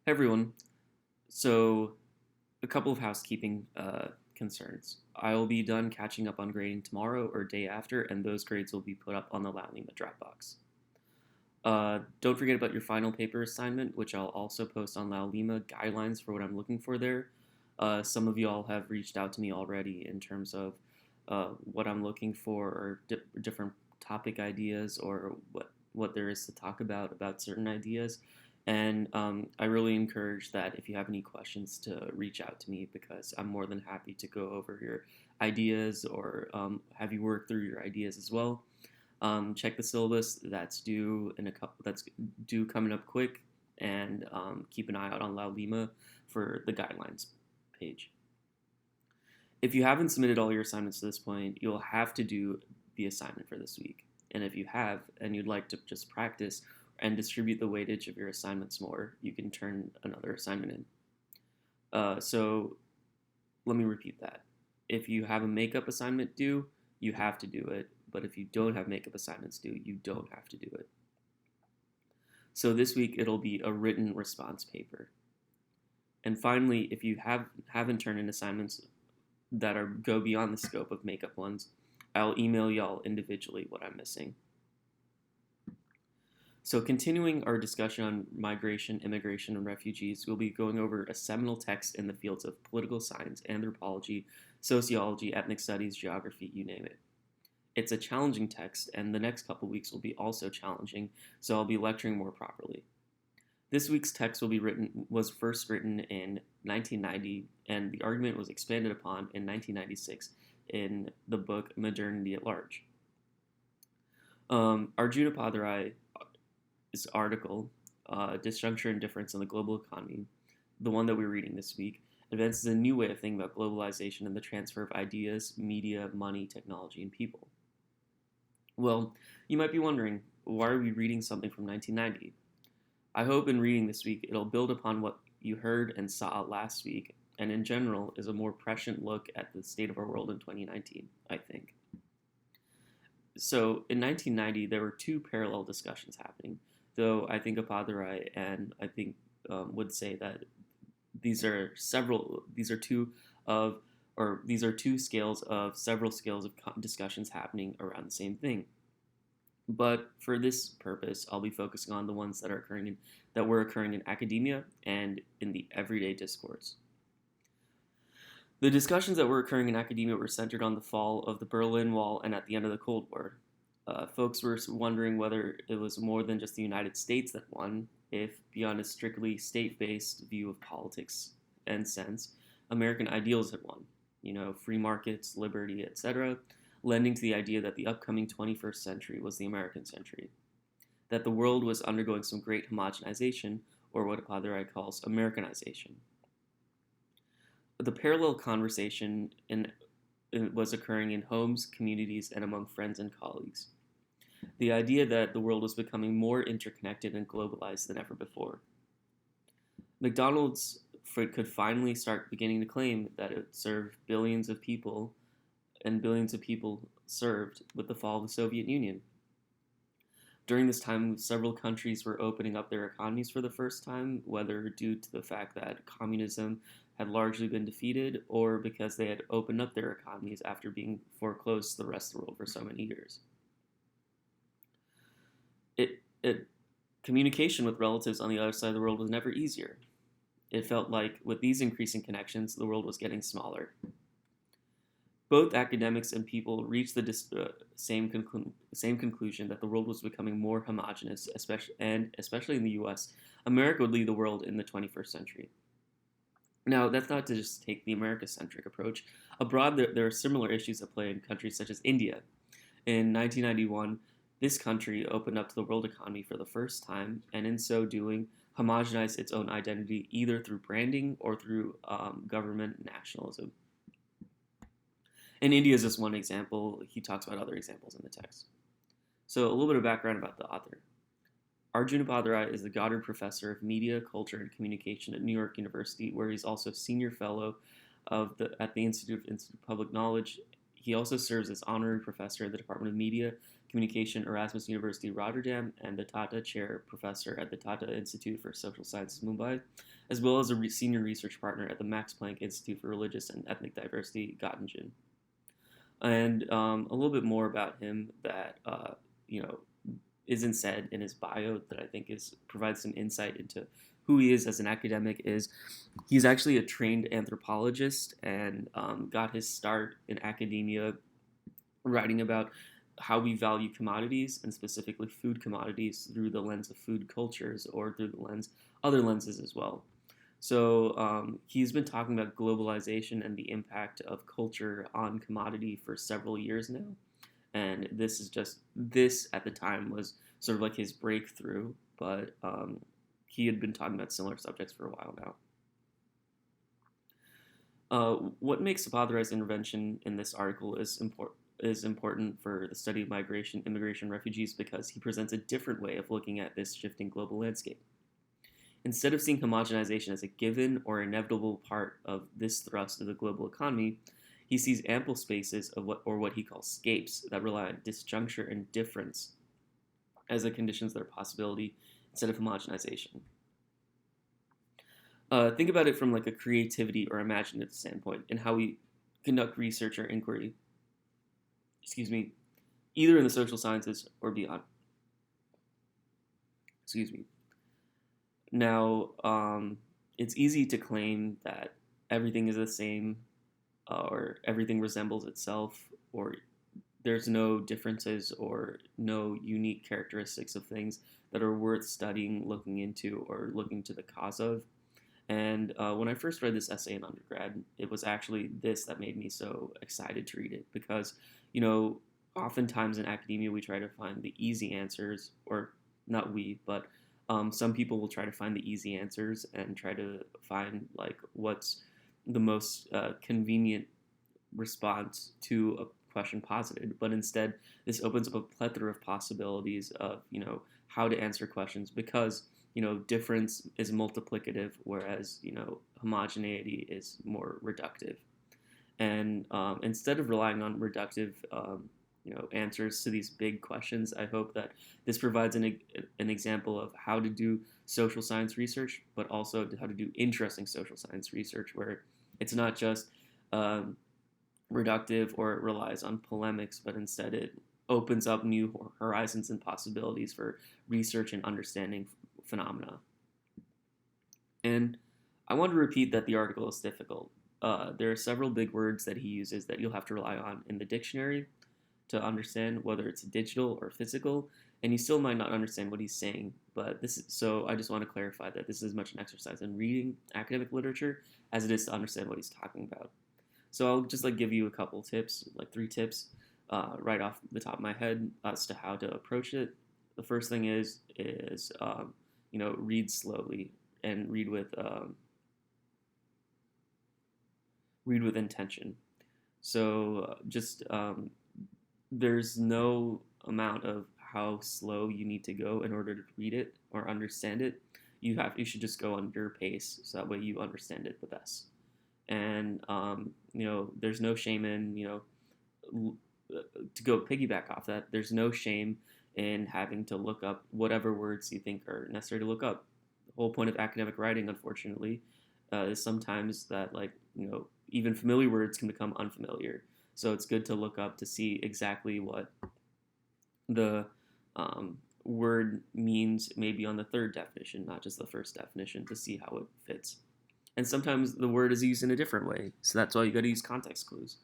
Hey everyone. So, a couple of housekeeping concerns. I will be done catching up on grading tomorrow or day after, and those grades will be put up on the La Lima Dropbox. Don't forget about your final paper assignment, which I'll also post on La Lima guidelines for what I'm looking for there. Some of you all have reached out to me already in terms of what I'm looking for or different topic ideas or what there is to talk about certain ideas. And I really encourage that if you have any questions to reach out to me because I'm more than happy to go over your ideas or have you work through your ideas as well. Check the syllabus that's due coming up quick, and keep an eye out on La Lima for the guidelines page. If you haven't submitted all your assignments to this point, you'll have to do the assignment for this week. And if you have, and you'd like to just practice and distribute the weightage of your assignments more, you can turn another assignment in. So let me repeat that. If you have a makeup assignment due, you have to do it. But if you don't have makeup assignments due, you don't have to do it. So this week it'll be a written response paper. And finally, if you haven't turned in assignments that go beyond the scope of makeup ones, I'll email y'all individually what I'm missing. So continuing our discussion on migration, immigration, and refugees, we'll be going over a seminal text in the fields of political science, anthropology, sociology, ethnic studies, geography, you name it. It's a challenging text, and the next couple weeks will be also challenging, so I'll be lecturing more properly. This week's text was first written in 1990, and the argument was expanded upon in 1996 in the book Modernity at Large. Arjuna Appadurai article, Disjuncture and Difference in the Global Economy, the one that we're reading this week, advances a new way of thinking about globalization and the transfer of ideas, media, money, technology, and people. Well, you might be wondering, why are we reading something from 1990? I hope in reading this week it'll build upon what you heard and saw last week, and in general is a more prescient look at the state of our world in 2019, I think. So in 1990, there were two parallel discussions happening, though I think Appadurai and I think would say that these are two scales of several scales of discussions happening around the same thing. But for this purpose, I'll be focusing on the ones that were occurring in academia and in the everyday discourse. The discussions that were occurring in academia were centered on the fall of the Berlin Wall and at the end of the Cold War. Folks were wondering whether it was more than just the United States that won, if, beyond a strictly state-based view of politics and sense, American ideals had won. Free markets, liberty, etc., lending to the idea that the upcoming 21st century was the American century. That the world was undergoing some great homogenization, or what Appadurai calls Americanization. The parallel conversation was occurring in homes, communities, and among friends and colleagues. The idea that the world was becoming more interconnected and globalized than ever before. McDonald's could finally start beginning to claim that it served billions of people, and billions of people served with the fall of the Soviet Union. During this time, several countries were opening up their economies for the first time, whether due to the fact that communism had largely been defeated or because they had opened up their economies after being foreclosed to the rest of the world for so many years. Communication with relatives on the other side of the world was never easier. It felt like, with these increasing connections, the world was getting smaller. Both academics and people reached the same conclusion that the world was becoming more homogenous, especially in the U.S. America would lead the world in the 21st century. Now, that's not to just take the America-centric approach. Abroad, there are similar issues at play in countries such as India. In 1991, this country opened up to the world economy for the first time, and in so doing, homogenized its own identity either through branding or through government nationalism. And India is just one example. He talks about other examples in the text. So a little bit of background about the author. Arjuna Appadurai is the Goddard Professor of Media, Culture, and Communication at New York University, where he's also Senior Fellow at the Institute of Public Knowledge. He also serves as honorary professor at the Department of Media Communication, Erasmus University Rotterdam, and the Tata Chair Professor at the Tata Institute for Social Sciences, Mumbai, as well as a senior research partner at the Max Planck Institute for Religious and Ethnic Diversity, Göttingen. And a little bit more about him that you know isn't said in his bio that I think is provides some insight into who he is as an academic is he's actually a trained anthropologist and got his start in academia writing about how we value commodities and specifically food commodities through the lens of food cultures or through the lens other lenses as well. So he's been talking about globalization and the impact of culture on commodity for several years now, and this at the time was sort of like his breakthrough, but he had been talking about similar subjects for a while now. What makes Appadurai's intervention in this article is important for the study of migration, immigration, refugees because he presents a different way of looking at this shifting global landscape. Instead of seeing homogenization as a given or inevitable part of this thrust of the global economy, he sees ample spaces of what he calls scapes that rely on disjuncture and difference as the conditions of their possibility instead of homogenization. Think about it from like a creativity or imaginative standpoint in how we conduct research or inquiry, either in the social sciences or beyond. Now, it's easy to claim that everything is the same or everything resembles itself or there's no differences or no unique characteristics of things that are worth studying, looking into, or looking to the cause of. And when I first read this essay in undergrad, it was actually this that made me so excited to read it because, oftentimes in academia we try to find the easy answers, or not we, but some people will try to find the easy answers and try to find like what's the most convenient response to a question posited. But instead, this opens up a plethora of possibilities of how to answer questions because difference is multiplicative, whereas homogeneity is more reductive. And instead of relying on reductive answers to these big questions, I hope that this provides an example of how to do social science research, but also how to do interesting social science research where it's not just reductive or it relies on polemics, but instead it opens up new horizons and possibilities for research and understanding phenomena. And I want to repeat that the article is difficult. There are several big words that he uses that you'll have to rely on in the dictionary to understand whether it's digital or physical, and you still might not understand what he's saying. But so I just want to clarify that this is as much an exercise in reading academic literature as it is to understand what he's talking about. So I'll just give you a couple tips, 3 tips, right off the top of my head as to how to approach it. The first thing is read slowly and read with intention. So just there's no amount of how slow you need to go in order to read it or understand it. You should just go on your pace so that way you understand it the best. And there's no shame in to go piggyback off that. There's no shame in having to look up whatever words you think are necessary to look up. The whole point of academic writing, unfortunately, is sometimes that even familiar words can become unfamiliar. So it's good to look up to see exactly what the word means, maybe on the third definition, not just the first definition, to see how it fits. And sometimes the word is used in a different way, so that's why you got to use context clues.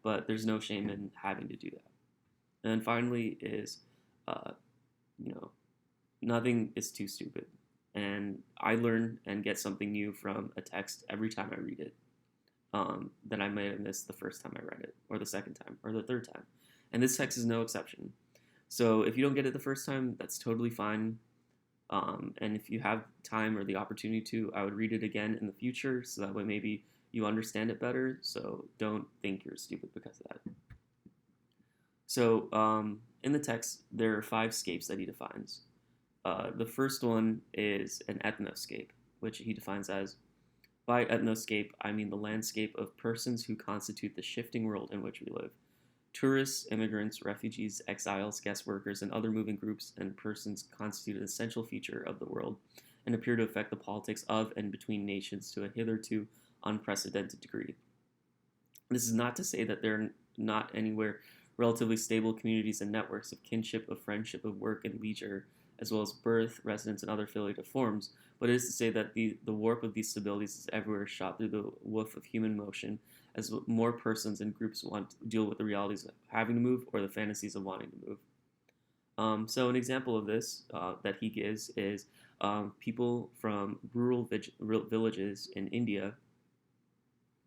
But there's no shame in having to do that. And then finally is, nothing is too stupid. And I learn and get something new from a text every time I read it that I may have missed the first time I read it, or the second time, or the third time. And this text is no exception. So if you don't get it the first time, that's totally fine. And if you have time or the opportunity to, I would read it again in the future, so that way maybe you understand it better. So don't think you're stupid because of that. So in the text, there are 5 scapes that he defines. The first one is an ethnoscape, which he defines as, by ethnoscape, I mean the landscape of persons who constitute the shifting world in which we live. Tourists, immigrants, refugees, exiles, guest workers, and other moving groups and persons constitute an essential feature of the world and appear to affect the politics of and between nations to a hitherto unprecedented degree. This is not to say that there are not anywhere relatively stable communities and networks of kinship, of friendship, of work and leisure, as well as birth, residence, and other affiliative forms, but it is to say that the warp of these stabilities is everywhere shot through the woof of human motion as more persons and groups want to deal with the realities of having to move or the fantasies of wanting to move. So an example of this that he gives is people from rural villages in India,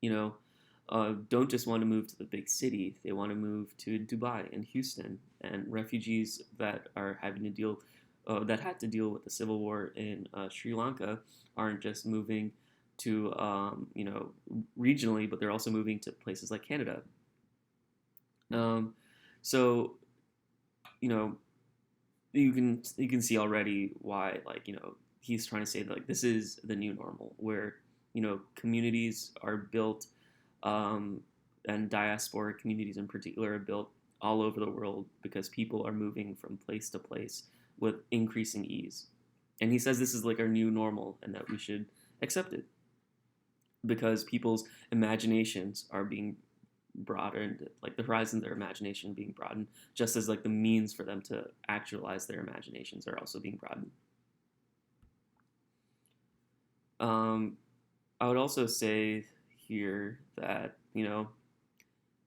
don't just want to move to the big city. They want to move to Dubai and Houston. And refugees that are having to deal, that had to deal with the civil war in Sri Lanka, aren't just moving to, regionally, but they're also moving to places like Canada. So, you know, you can see already why, he's trying to say that, this is the new normal, where communities are built, and diasporic communities in particular are built all over the world because people are moving from place to place with increasing ease. And he says this is like our new normal and that we should accept it because people's imaginations are being broadened, like the horizon of their imagination being broadened, just as like the means for them to actualize their imaginations are also being broadened. I would also say here that,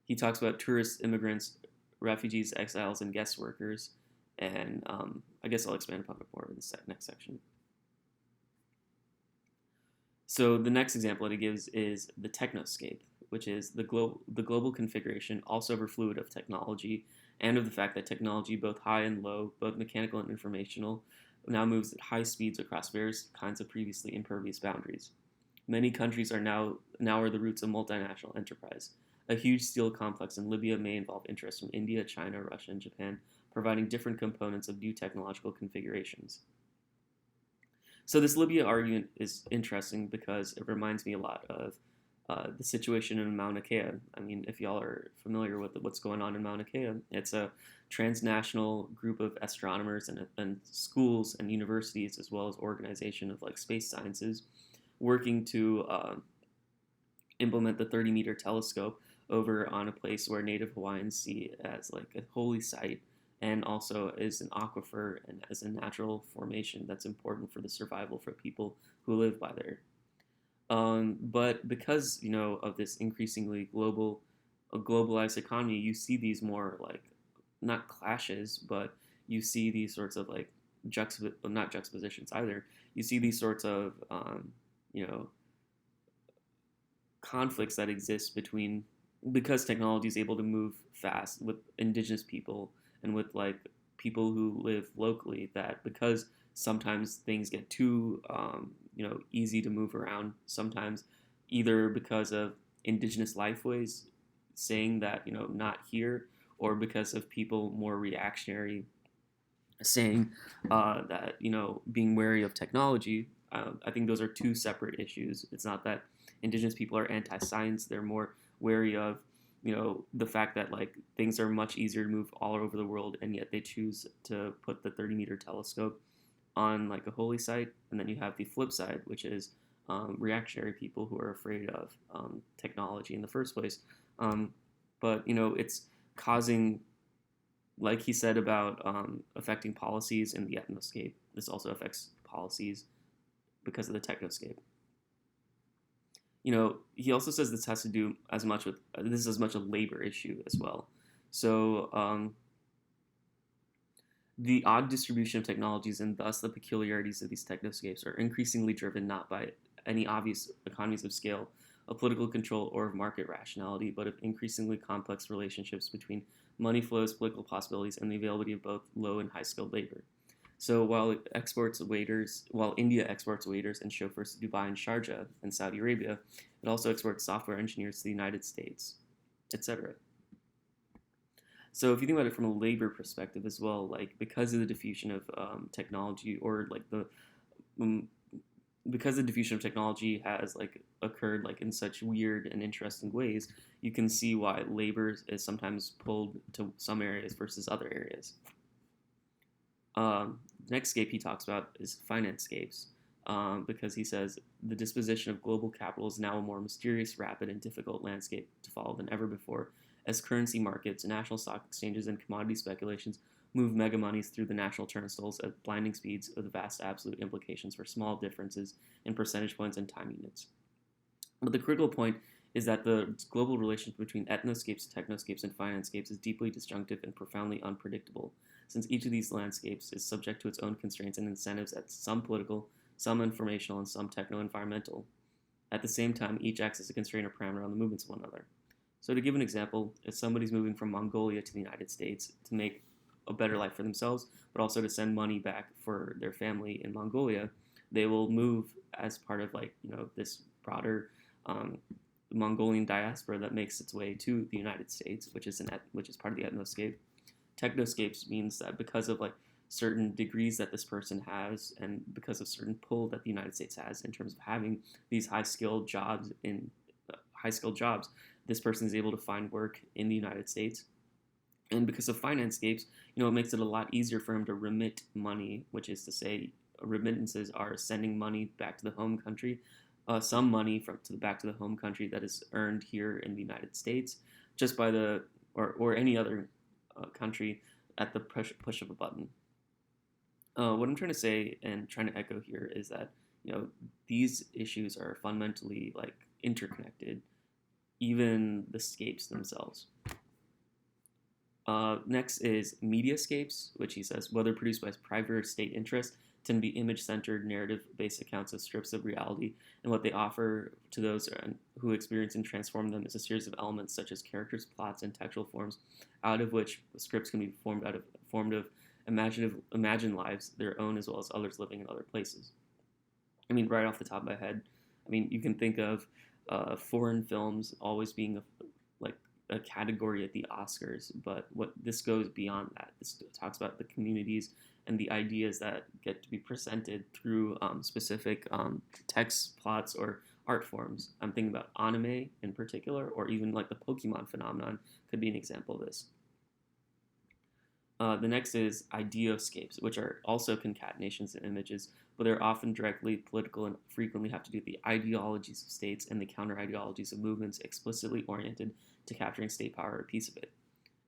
he talks about tourists, immigrants, refugees, exiles, and guest workers. And I guess I'll expand upon it more in the next section. So the next example that he gives is the technoscape, which is the global configuration, also ever fluid of technology, and of the fact that technology, both high and low, both mechanical and informational, now moves at high speeds across various kinds of previously impervious boundaries. Many countries are now are the roots of multinational enterprise. A huge steel complex in Libya may involve interests from India, China, Russia, and Japan, providing different components of new technological configurations. So this Libya argument is interesting because it reminds me a lot of the situation in Mauna Kea. I mean, if y'all are familiar with what's going on in Mauna Kea, it's a transnational group of astronomers and schools and universities, as well as organization of space sciences, working to implement the 30-meter telescope over on a place where Native Hawaiians see as a holy site and also is an aquifer and as a natural formation that's important for the survival for people who live by there. But because of this increasingly globalized economy, you see these more not clashes, but you see these sorts of not juxtapositions either. You see these sorts of conflicts that exist because technology is able to move fast with indigenous people and with people who live locally, that because sometimes things get too easy to move around, sometimes either because of indigenous lifeways saying that not here, or because of people more reactionary saying that being wary of technology. I think those are two separate issues. It's not that indigenous people are anti-science; they're more wary of the fact that things are much easier to move all over the world, and yet they choose to put the 30-meter telescope on a holy site. And then you have the flip side, which is reactionary people who are afraid of technology in the first place. But it's causing, like he said about affecting policies in the ethnoscape, this also affects policies because of the technoscape. He also says this has to do as much with this is as much a labor issue as well. So the odd distribution of technologies and thus the peculiarities of these technoscapes are increasingly driven not by any obvious economies of scale, of political control, or of market rationality, but of increasingly complex relationships between money flows, political possibilities, and the availability of both low and high-skilled labor. So while India exports waiters and chauffeurs to Dubai and Sharjah and Saudi Arabia, it also exports software engineers to the United States, etc. So if you think about it from a labor perspective as well, because of the diffusion of technology, or the because the diffusion of technology has like occurred like in such weird and interesting ways, you can see why labor is sometimes pulled to some areas versus other areas. The next scape he talks about is finance scapes, because he says the disposition of global capital is now a more mysterious, rapid, and difficult landscape to follow than ever before, as currency markets, national stock exchanges, and commodity speculations move mega monies through the national turnstiles at blinding speeds with vast absolute implications for small differences in percentage points and time units. But the critical point is that the global relationship between ethnoscapes, technoscapes, and financescapes is deeply disjunctive and profoundly unpredictable, since each of these landscapes is subject to its own constraints and incentives at some political, some informational, and some techno-environmental. At the same time, each acts as a constraint or parameter on the movements of one another. So to give an example, if somebody's moving from Mongolia to the United States to make a better life for themselves, but also to send money back for their family in Mongolia, they will move as part of this broader Mongolian diaspora that makes its way to the United States, which is part of the ethnoscape. Technoscapes means that because of certain degrees that this person has, and because of certain pull that the United States has in terms of having these high skilled jobs, this person is able to find work in the United States. And because of financescapes, it makes it a lot easier for him to remit money, which is to say, remittances are sending money back to the home country, some money back to the home country that is earned here in the United States, just by or any other country at the push of a button. What I'm trying to say and trying to echo here is that these issues are fundamentally interconnected, even the scapes themselves. Next is mediascapes, which he says, whether produced by private or state interest, tend to be image-centered, narrative-based accounts of strips of reality, and what they offer to those who experience and transform them is a series of elements such as characters, plots, and textual forms, out of which scripts can be formed of imagined lives, their own as well as others living in other places. I mean, right off the top of my head, you can think of foreign films always being a category at the Oscars, but what this goes beyond that. This talks about the communities and the ideas that get to be presented through specific text, plots, or art forms. I'm thinking about anime in particular, or even the Pokemon phenomenon could be an example of this. The next is ideoscapes, which are also concatenations of images, but they're often directly political and frequently have to do with the ideologies of states and the counter-ideologies of movements explicitly oriented to capturing state power or a piece of it.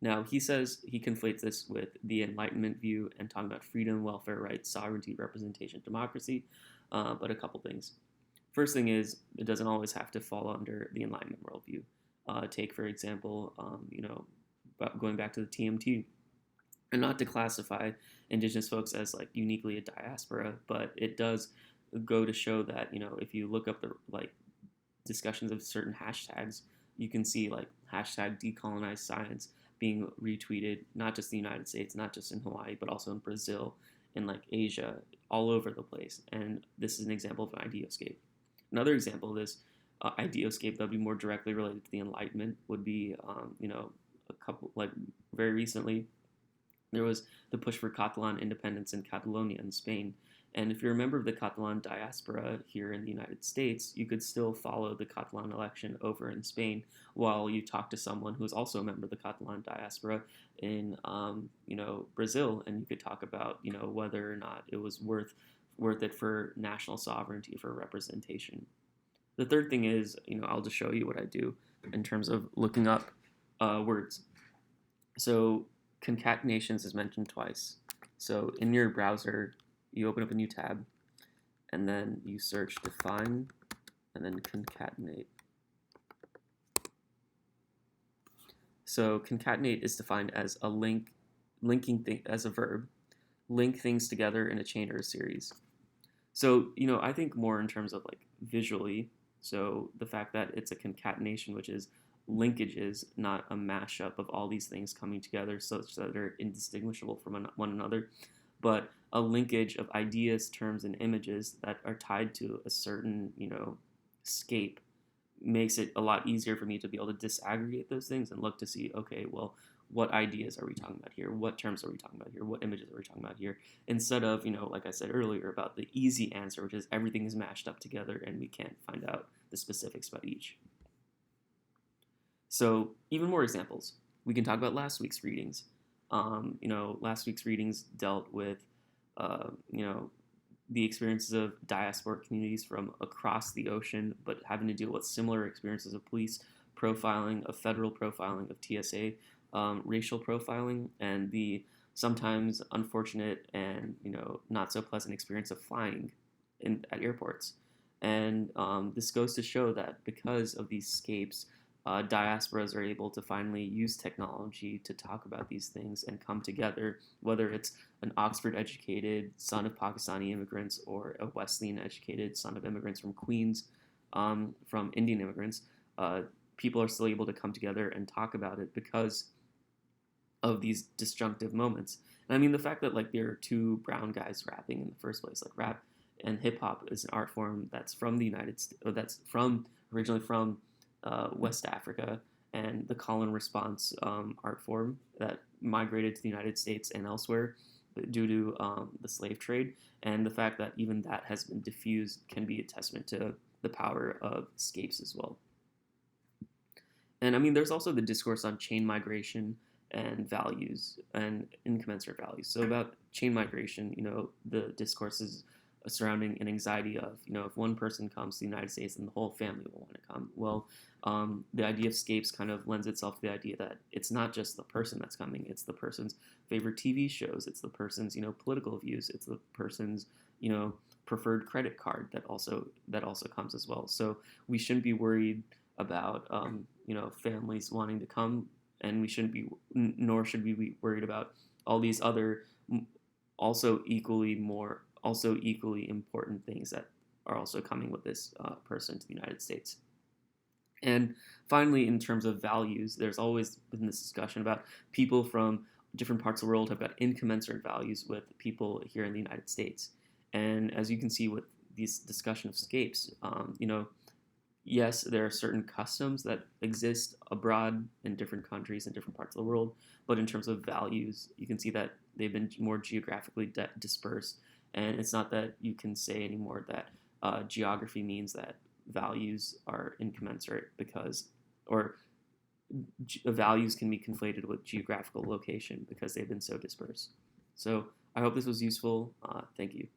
Now, he says he conflates this with the Enlightenment view and talking about freedom, welfare rights, sovereignty, representation, democracy, but a couple things. First thing is, it doesn't always have to fall under the Enlightenment worldview. Take, for example, going back to the TMT, and not to classify indigenous folks as uniquely a diaspora, but it does go to show that if you look up the discussions of certain hashtags, you can see hashtag decolonize science being retweeted, not just in the United States, not just in Hawaii, but also in Brazil, in Asia, all over the place. And this is an example of an ideoscape. Another example of this ideoscape that would be more directly related to the Enlightenment would be, a couple very recently, there was the push for Catalan independence in Catalonia in Spain. And if you're a member of the Catalan diaspora here in the United States, you could still follow the Catalan election over in Spain while you talk to someone who is also a member of the Catalan diaspora in, Brazil, and you could talk about, whether or not it was worth it for national sovereignty, for representation. The third thing is, I'll just show you what I do in terms of looking up words. So concatenations is mentioned twice. So in your browser, you open up a new tab, and then you search define, and then concatenate. So concatenate is defined as a linking thing as a verb, link things together in a chain or a series. So I think more in terms of visually. So the fact that it's a concatenation, which is linkages, not a mashup of all these things coming together such that they're indistinguishable from one another, but a linkage of ideas, terms, and images that are tied to a certain, scape makes it a lot easier for me to be able to disaggregate those things and look to see, okay, well, what ideas are we talking about here? What terms are we talking about here? What images are we talking about here? Instead of, like I said earlier, about the easy answer, which is everything is mashed up together and we can't find out the specifics about each. So, even more examples. We can talk about last week's readings. Last week's readings dealt with, the experiences of diasporic communities from across the ocean, but having to deal with similar experiences of police profiling, of federal profiling, of TSA, racial profiling, and the sometimes unfortunate and not so pleasant experience of flying at airports. And this goes to show that because of these scapes, diasporas are able to finally use technology to talk about these things and come together, whether it's an Oxford educated son of Pakistani immigrants or a Wesleyan educated son of immigrants from Queens, from Indian immigrants. People are still able to come together and talk about it because of these disjunctive moments. And I mean, the fact that like there are two brown guys rapping in the first place, like rap and hip hop is an art form that's from the United States, that's originally from West Africa, and the call and response art form that migrated to the United States and elsewhere due to the slave trade. And the fact that even that has been diffused can be a testament to the power of scapes as well. And I mean, there's also the discourse on chain migration and values and incommensurate values. So about chain migration, the discourse is surrounding an anxiety of, if one person comes to the United States, then the whole family will want to come. Well, the idea of scapes kind of lends itself to the idea that it's not just the person that's coming, it's the person's favorite TV shows, it's the person's, political views, it's the person's, preferred credit card that also comes as well. So we shouldn't be worried about, families wanting to come, and nor should we be worried about all these other also equally important things that are also coming with this person to the United States. And finally, in terms of values, there's always been this discussion about people from different parts of the world have got incommensurate values with people here in the United States. And as you can see with this discussion of scapes, yes, there are certain customs that exist abroad in different countries in different parts of the world, but in terms of values, you can see that they've been more geographically dispersed. And it's not that you can say anymore that geography means that values are incommensurate values can be conflated with geographical location because they've been so dispersed. So I hope this was useful. Thank you.